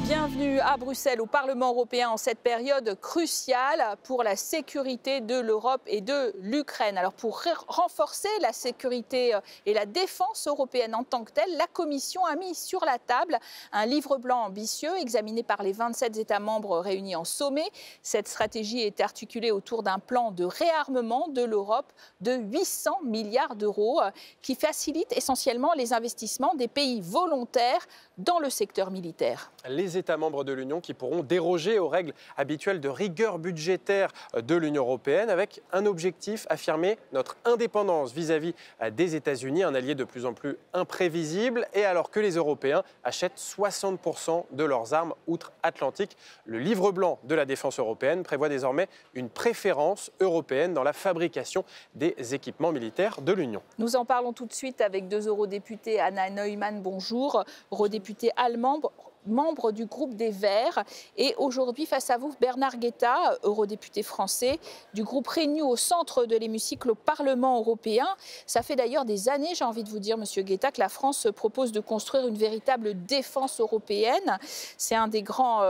Bienvenue à Bruxelles, au Parlement européen, en cette période cruciale pour la sécurité de l'Europe et de l'Ukraine. Alors pour renforcer la sécurité et la défense européenne en tant que telle, la Commission a mis sur la table un livre blanc ambitieux examiné par les 27 États membres réunis en sommet. Cette stratégie est articulée autour d'un plan de réarmement de l'Europe de 800 milliards d'euros qui facilite essentiellement les investissements des pays volontaires dans le secteur militaire. Les États membres de l'Union qui pourront déroger aux règles habituelles de rigueur budgétaire de l'Union européenne avec un objectif, affirmer notre indépendance vis-à-vis des États-Unis, un allié de plus en plus imprévisible, et alors que les Européens achètent 60% de leurs armes outre-Atlantique. Le livre blanc de la défense européenne prévoit désormais une préférence européenne dans la fabrication des équipements militaires de l'Union. Nous en parlons tout de suite avec deux eurodéputés. Anna Neumann, bonjour, eurodéputée allemande, membre du groupe des Verts. Et aujourd'hui, face à vous, Bernard Guetta, eurodéputé français du groupe Renew au centre de l'hémicycle au Parlement européen. Ça fait d'ailleurs des années, j'ai envie de vous dire, Monsieur Guetta, que la France propose de construire une véritable défense européenne. C'est un des grands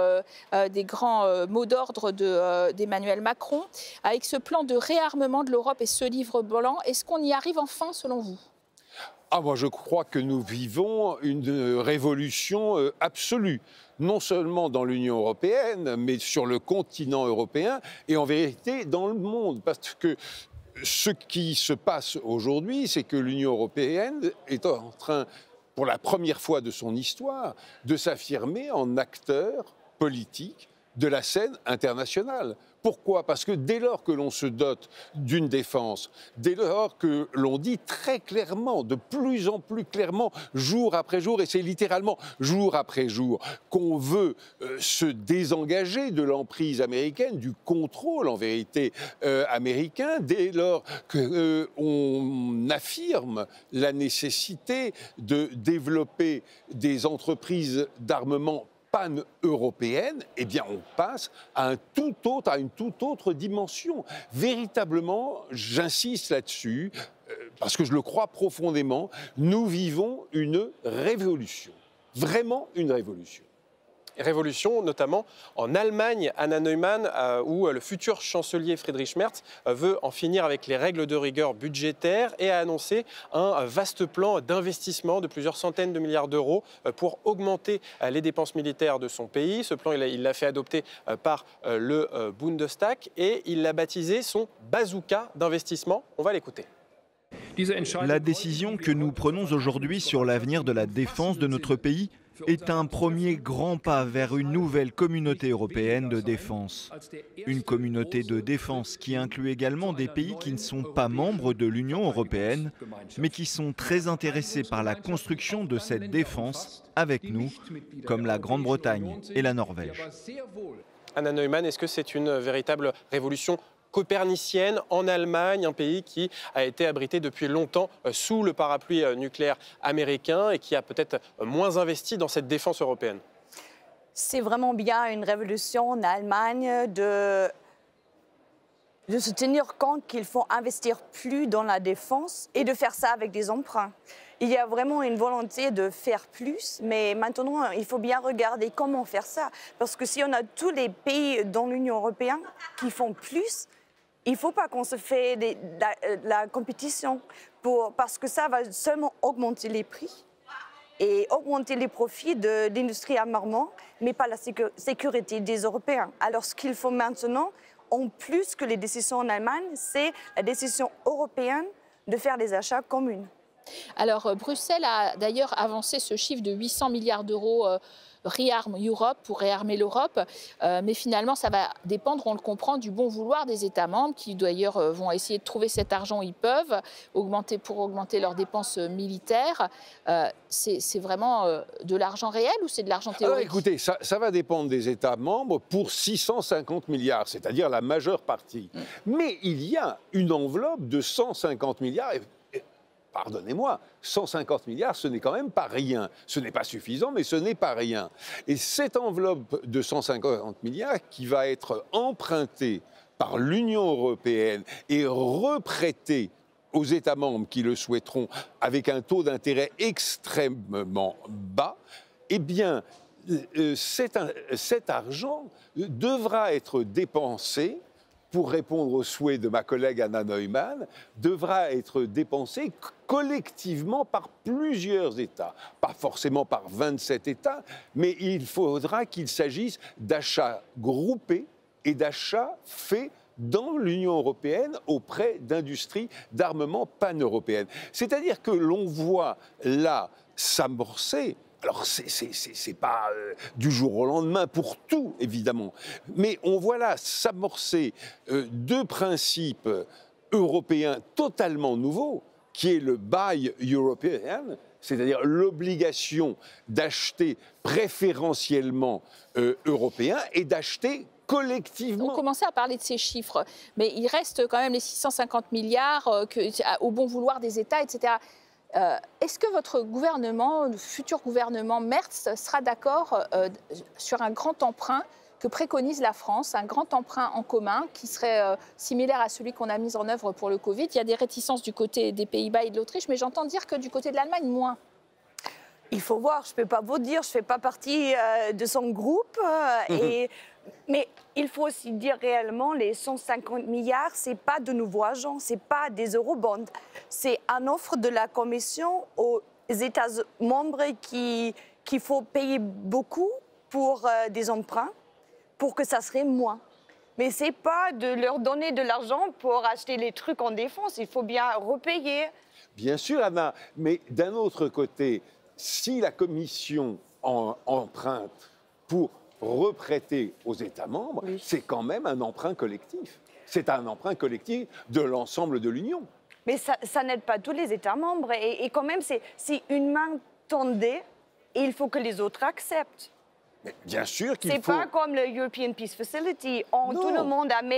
mots d'ordre d'Emmanuel Macron. Avec ce plan de réarmement de l'Europe et ce livre blanc, est-ce qu'on y arrive enfin, selon vous ? Moi, je crois que nous vivons une révolution absolue, non seulement dans l'Union européenne, mais sur le continent européen et en vérité dans le monde. Parce que ce qui se passe aujourd'hui, c'est que l'Union européenne est en train, pour la première fois de son histoire, de s'affirmer en acteur politique de la scène internationale. Pourquoi ? Parce que dès lors que l'on se dote d'une défense, dès lors que l'on dit très clairement, de plus en plus clairement, jour après jour, et c'est littéralement jour après jour, qu'on veut se désengager de l'emprise américaine, du contrôle en vérité américain, dès lors qu'on affirme la nécessité de développer des entreprises d'armement pan-européenne, eh bien on passe à une toute autre dimension. Véritablement, j'insiste là-dessus, parce que je le crois profondément, nous vivons une révolution. Vraiment une révolution. Révolution, notamment en Allemagne, Anna Neumann, où le futur chancelier Friedrich Merz veut en finir avec les règles de rigueur budgétaire et a annoncé un vaste plan d'investissement de plusieurs centaines de milliards d'euros pour augmenter les dépenses militaires de son pays. Ce plan, il l'a fait adopter par le Bundestag et il l'a baptisé son bazooka d'investissement. On va l'écouter. La décision que nous prenons aujourd'hui sur l'avenir de la défense de notre pays est un premier grand pas vers une nouvelle communauté européenne de défense. Une communauté de défense qui inclut également des pays qui ne sont pas membres de l'Union européenne, mais qui sont très intéressés par la construction de cette défense avec nous, comme la Grande-Bretagne et la Norvège. Anna Neumann, est-ce que c'est une véritable révolution copernicienne en Allemagne, un pays qui a été abrité depuis longtemps sous le parapluie nucléaire américain et qui a peut-être moins investi dans cette défense européenne? C'est vraiment bien une révolution en Allemagne de se tenir compte qu'il faut investir plus dans la défense et de faire ça avec des emprunts. Il y a vraiment une volonté de faire plus, mais maintenant, il faut bien regarder comment faire ça. Parce que si on a tous les pays dans l'Union européenne qui font plus, il ne faut pas qu'on se fait la compétition parce que ça va seulement augmenter les prix et augmenter les profits de l'industrie armement, mais pas la sécurité des Européens. Alors ce qu'il faut maintenant, en plus que les décisions en Allemagne, c'est la décision européenne de faire des achats communs. Alors Bruxelles a d'ailleurs avancé ce chiffre de 800 milliards d'euros Rearm Europe, pour réarmer l'Europe. Mais finalement, ça va dépendre, on le comprend, du bon vouloir des États membres qui d'ailleurs vont essayer de trouver cet argent où ils peuvent, pour augmenter leurs dépenses militaires. C'est vraiment de l'argent réel ou c'est de l'argent théorique? Alors écoutez, ça va dépendre des États membres pour 650 milliards, c'est-à-dire la majeure partie. Mais il y a une enveloppe de 150 milliards. Pardonnez-moi, 150 milliards, ce n'est quand même pas rien. Ce n'est pas suffisant, mais ce n'est pas rien. Et cette enveloppe de 150 milliards qui va être empruntée par l'Union européenne et reprêtée aux États membres qui le souhaiteront avec un taux d'intérêt extrêmement bas, eh bien, cet argent devra être dépensé, pour répondre aux souhaits de ma collègue Anna Neumann, devra être dépensé collectivement par plusieurs États. Pas forcément par 27 États, mais il faudra qu'il s'agisse d'achats groupés et d'achats faits dans l'Union européenne auprès d'industries d'armement pan-européennes. C'est-à-dire que l'on voit là s'amorcer. Alors, c'est pas du jour au lendemain pour tout, évidemment, mais on voit là s'amorcer deux principes européens totalement nouveaux, qui est le Buy European, c'est-à-dire l'obligation d'acheter préférentiellement européen et d'acheter collectivement. On commençait à parler de ces chiffres, mais il reste quand même les 650 milliards au bon vouloir des États, etc. Est-ce que votre gouvernement, le futur gouvernement Merz, sera d'accord sur un grand emprunt que préconise la France, un grand emprunt en commun qui serait similaire à celui qu'on a mis en œuvre pour le Covid? Il y a des réticences du côté des Pays-Bas et de l'Autriche, mais j'entends dire que du côté de l'Allemagne, moins. Il faut voir, je ne peux pas vous dire, je ne fais pas partie de son groupe. Mais il faut aussi dire réellement, les 150 milliards, ce n'est pas de nouveaux agents, ce n'est pas des eurobonds. C'est une offre de la Commission aux États membres qu'il faut payer beaucoup pour des emprunts, pour que ça serait moins. Mais ce n'est pas de leur donner de l'argent pour acheter les trucs en défense, il faut bien repayer. Bien sûr, Anna, mais d'un autre côté, si la Commission emprunte pour reprêter aux États membres, oui, c'est quand même un emprunt collectif. C'est un emprunt collectif de l'ensemble de l'Union. Mais ça n'aide pas tous les États membres. Et quand même, c'est une main tendue et il faut que les autres acceptent. Mais bien sûr qu'il faut... C'est pas comme le European Peace Facility. Tout le monde a mis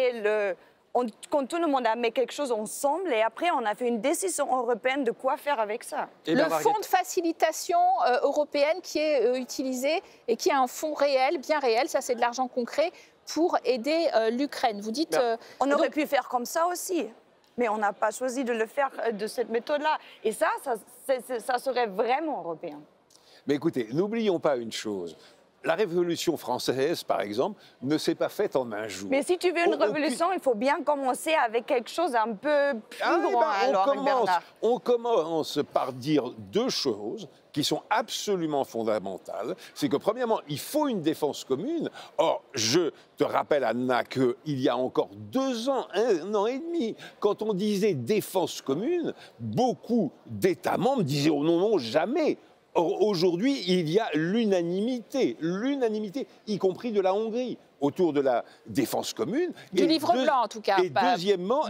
quand tout le monde a mis quelque chose ensemble et après on a fait une décision européenne de quoi faire avec ça. Le fonds de facilitation européenne qui est utilisé et qui est un fonds réel, bien réel, ça c'est de l'argent concret pour aider l'Ukraine. Vous dites... on aurait pu faire comme ça aussi, mais on n'a pas choisi de le faire de cette méthode-là. Et ça serait vraiment européen. Mais écoutez, n'oublions pas une chose. La Révolution française, par exemple, ne s'est pas faite en un jour. Mais si tu veux une révolution, il faut bien commencer avec quelque chose un peu plus grand. On commence par dire deux choses qui sont absolument fondamentales. C'est que, premièrement, il faut une défense commune. Or, je te rappelle, Anna, qu'il y a encore 2 ans, 1 an et demi, quand on disait défense commune, beaucoup d'États membres disaient « oh non, non, jamais ». Or, aujourd'hui, il y a l'unanimité, y compris de la Hongrie, autour de la défense commune. Du livre blanc, en tout cas.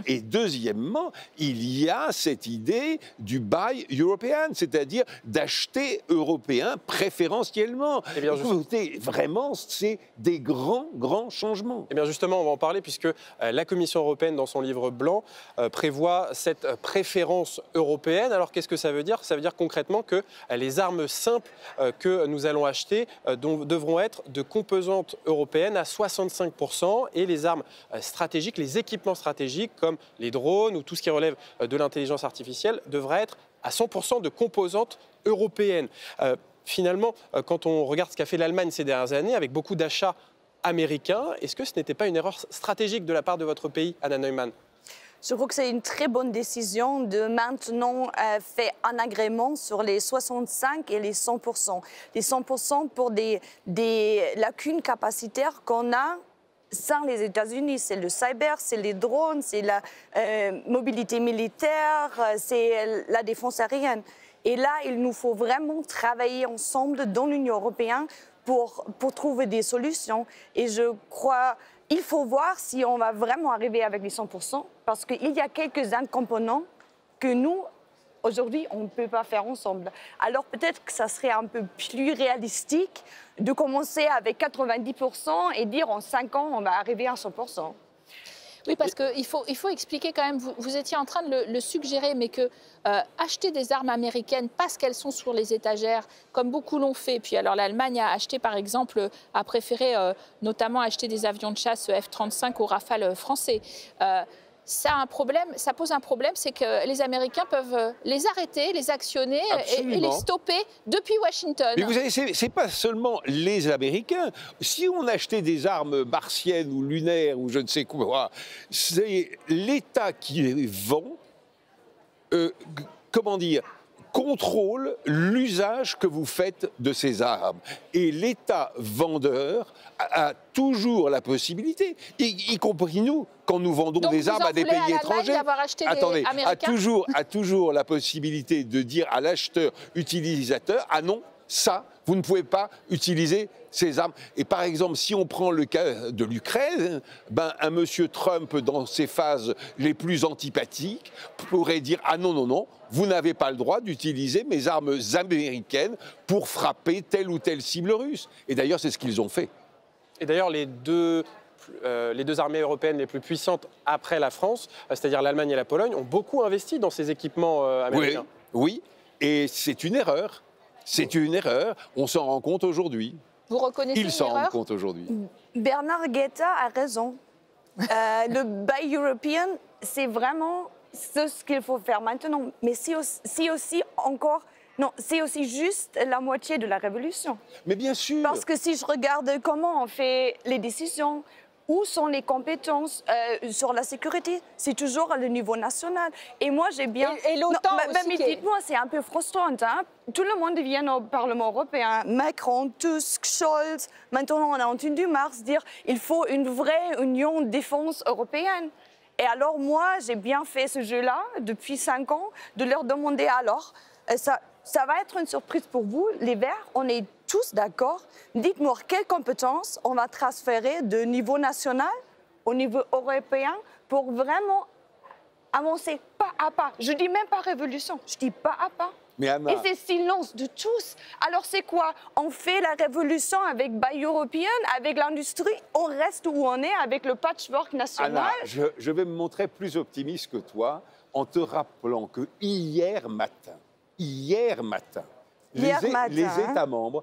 Et deuxièmement, il y a cette idée du Buy European, c'est-à-dire d'acheter européen préférentiellement. Eh bien, écoutez, vraiment, c'est des grands changements. Eh bien, justement, on va en parler puisque la Commission européenne, dans son livre blanc, prévoit cette préférence européenne. Alors, qu'est-ce que ça veut dire? Ça veut dire concrètement que les armes simples que nous allons acheter devront être de composantes européennes à 65% et les armes stratégiques, les équipements stratégiques comme les drones ou tout ce qui relève de l'intelligence artificielle devraient être à 100% de composantes européennes. Finalement, quand on regarde ce qu'a fait l'Allemagne ces dernières années avec beaucoup d'achats américains, est-ce que ce n'était pas une erreur stratégique de la part de votre pays, Anna Neumann? Je crois que c'est une très bonne décision de maintenant faire un agrément sur les 65 et les 100%. Les 100% pour des lacunes capacitaires qu'on a sans les États-Unis. C'est le cyber, c'est les drones, c'est la mobilité militaire, c'est la défense aérienne. Et là, il nous faut vraiment travailler ensemble dans l'Union européenne pour trouver des solutions. Et je crois... Il faut voir si on va vraiment arriver avec les 100%, parce qu'il y a quelques composants que nous, aujourd'hui, on ne peut pas faire ensemble. Alors peut-être que ça serait un peu plus réalistique de commencer avec 90% et dire en 5 ans, on va arriver à 100%. Oui, parce qu'il faut expliquer quand même, vous étiez en train de le suggérer, mais que acheter des armes américaines parce qu'elles sont sur les étagères, comme beaucoup l'ont fait, puis alors l'Allemagne a acheté par exemple, a préféré notamment acheter des avions de chasse F-35 aux Rafale français. ça pose un problème, c'est que les Américains peuvent les arrêter, les actionner et les stopper depuis Washington. Mais vous savez, c'est pas seulement les Américains. Si on achetait des armes martiennes ou lunaires ou je ne sais quoi, c'est l'État qui les vend, comment dire, contrôle l'usage que vous faites de ces armes. Et l'État vendeur a toujours la possibilité, y compris nous, quand nous vendons des armes à des pays étrangers, attendez, a toujours la possibilité de dire à l'acheteur utilisateur, ah non, ça, vous ne pouvez pas utiliser ces armes. Et par exemple, si on prend le cas de l'Ukraine, un monsieur Trump, dans ses phases les plus antipathiques, pourrait dire « Ah non, non, non, vous n'avez pas le droit d'utiliser mes armes américaines pour frapper telle ou telle cible russe. » Et d'ailleurs, c'est ce qu'ils ont fait. Et d'ailleurs, les deux armées européennes les plus puissantes après la France, c'est-à-dire l'Allemagne et la Pologne, ont beaucoup investi dans ces équipements américains. Oui, et c'est une erreur. C'est une erreur. On s'en rend compte aujourd'hui. Vous reconnaissez Ils s'en rendent compte aujourd'hui. Bernard Guetta a raison. Le Buy European, c'est vraiment ce qu'il faut faire maintenant. Mais c'est aussi encore... Non, c'est aussi juste la moitié de la révolution. Mais bien sûr. Parce que si je regarde comment on fait les décisions, où sont les compétences sur la sécurité, c'est toujours à le niveau national. Et moi, j'ai bien... Et l'OTAN aussi. Mais dites-moi, c'est un peu frustrant. Hein? Tout le monde vient au Parlement européen. Macron, Tusk, Scholz. Maintenant, on a entendu Mars dire qu'il faut une vraie union de défense européenne. Et alors, moi, j'ai bien fait ce jeu-là depuis 5 ans, de leur demander alors... Ça va être une surprise pour vous, les Verts, on est tous d'accord. Dites-moi quelles compétences on va transférer de niveau national au niveau européen pour vraiment avancer pas à pas. Je dis même pas révolution, je dis pas à pas. Mais Anna... Et c'est silence de tous. Alors c'est quoi? On fait la révolution avec Buy European, avec l'industrie, on reste où on est avec le patchwork national. Anna, je vais me montrer plus optimiste que toi en te rappelant que hier matin, les États membres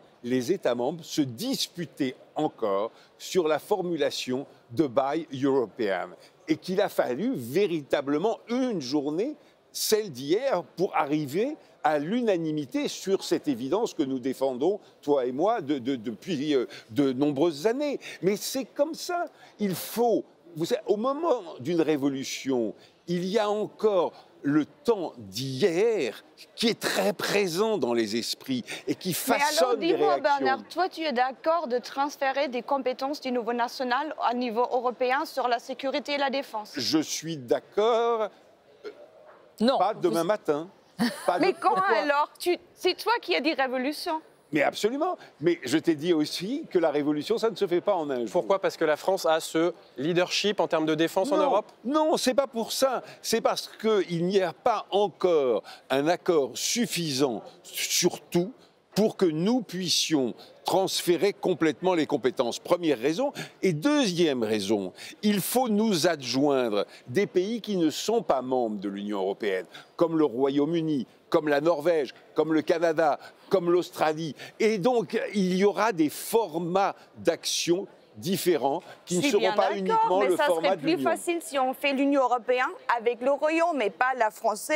se disputaient encore sur la formulation de Buy European et qu'il a fallu véritablement une journée, celle d'hier, pour arriver à l'unanimité sur cette évidence que nous défendons, toi et moi, depuis de nombreuses années. Mais c'est comme ça. Il faut, vous savez, au moment d'une révolution, il y a encore le temps d'hier qui est très présent dans les esprits et qui façonne les réactions. Mais alors, dis-moi, Bernard, toi, tu es d'accord de transférer des compétences du niveau national à niveau européen sur la sécurité et la défense? Je suis d'accord. Non. Pas demain matin. Mais quand alors? C'est toi qui as dit révolution. Mais absolument. Mais je t'ai dit aussi que la révolution, ça ne se fait pas en un jour. Pourquoi? Parce que la France a ce leadership en termes de défense en Europe? Non, c'est pas pour ça. C'est parce qu'il n'y a pas encore un accord suffisant sur tout pour que nous puissions transférer complètement les compétences. Première raison. Et deuxième raison, il faut nous adjoindre des pays qui ne sont pas membres de l'Union européenne, comme le Royaume-Uni, comme la Norvège, comme le Canada, comme l'Australie. Et donc, il y aura des formats d'action différents qui ne seront pas uniquement le format de l'Union. Mais ça serait plus facile si on fait l'Union européenne avec le Royaume, mais pas la France,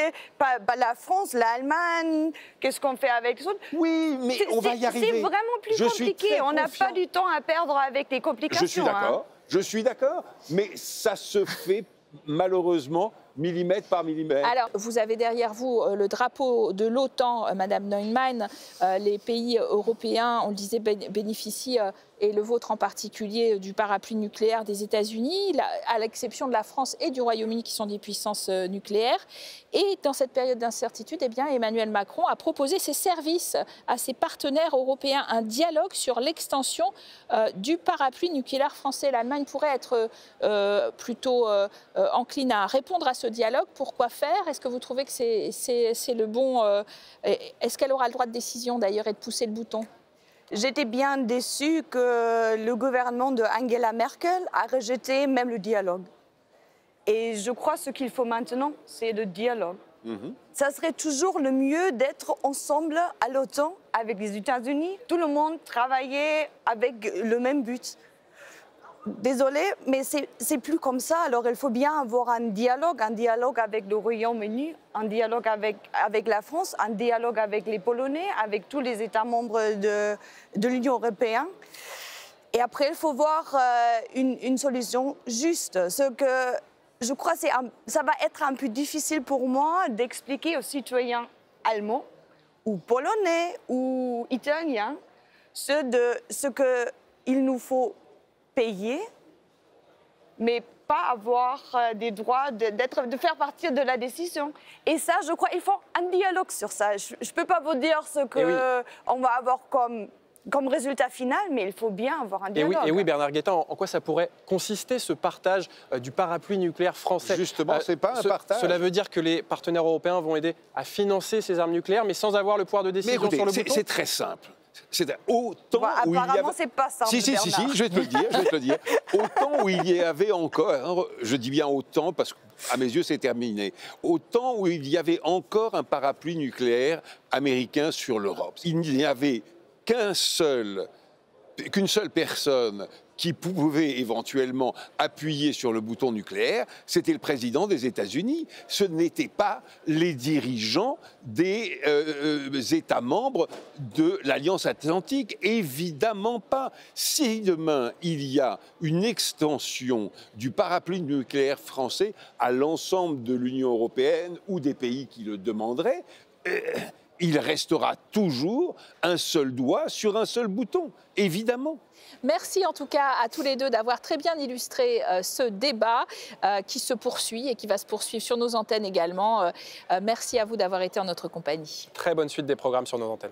l'Allemagne. Qu'est-ce qu'on fait avec les autres? Oui, mais on va y arriver. C'est vraiment plus compliqué. On n'a pas du temps à perdre avec les complications. Je suis d'accord, je suis d'accord, mais ça se fait malheureusement millimètre par millimètre. Alors, vous avez derrière vous le drapeau de l'OTAN, Madame Neumann. Les pays européens, on le disait, bénéficient, et le vôtre en particulier, du parapluie nucléaire des États-Unis, à l'exception de la France et du Royaume-Uni qui sont des puissances nucléaires. Et dans cette période d'incertitude, eh bien, Emmanuel Macron a proposé ses services à ses partenaires européens, un dialogue sur l'extension du parapluie nucléaire français. L'Allemagne pourrait être plutôt encline à répondre à ce dialogue. Pourquoi faire? Est-ce que vous trouvez que c'est le bon... Est-ce qu'elle aura le droit de décision d'ailleurs et de pousser le bouton? J'étais bien déçue que le gouvernement de Angela Merkel a rejeté même le dialogue. Et je crois que ce qu'il faut maintenant, c'est le dialogue. Ça serait toujours le mieux d'être ensemble à l'OTAN avec les États-Unis. Tout le monde travailler avec le même but. désolée, mais c'est plus comme ça. Alors il faut bien avoir un dialogue avec le Royaume-Uni, un dialogue avec la France, un dialogue avec les Polonais, avec tous les États membres de l'Union européenne. Et après, il faut voir une solution juste. Ce que je crois que ça va être un peu difficile pour moi d'expliquer aux citoyens allemands ou polonais ou italiens ce qu'il nous faut payer, mais pas avoir des droits de faire partie de la décision. Et ça, je crois qu'il faut un dialogue sur ça. Je ne peux pas vous dire ce qu'on va avoir comme résultat final, mais il faut bien avoir un dialogue. Et oui, Bernard Guetta, en quoi ça pourrait consister, ce partage du parapluie nucléaire français? Justement, c'est pas un partage. Cela veut dire que les partenaires européens vont aider à financer ces armes nucléaires, mais sans avoir le pouvoir de décision sur le bouton? C'est très simple. Autant où apparemment, c'est pas simple, si, je vais te le dire, Autant où il y avait encore, je dis bien autant parce qu'à mes yeux, c'est terminé. Autant où il y avait encore un parapluie nucléaire américain sur l'Europe. Il n'y avait qu'une seule personne qui pouvait éventuellement appuyer sur le bouton nucléaire, c'était le président des États-Unis. Ce n'étaient pas les dirigeants des États membres de l'Alliance Atlantique, évidemment pas. Si demain il y a une extension du parapluie nucléaire français à l'ensemble de l'Union européenne ou des pays qui le demanderaient, il restera toujours un seul doigt sur un seul bouton, évidemment. Merci en tout cas à tous les deux d'avoir très bien illustré ce débat qui se poursuit et qui va se poursuivre sur nos antennes également. Merci à vous d'avoir été en notre compagnie. Très bonne suite des programmes sur nos antennes.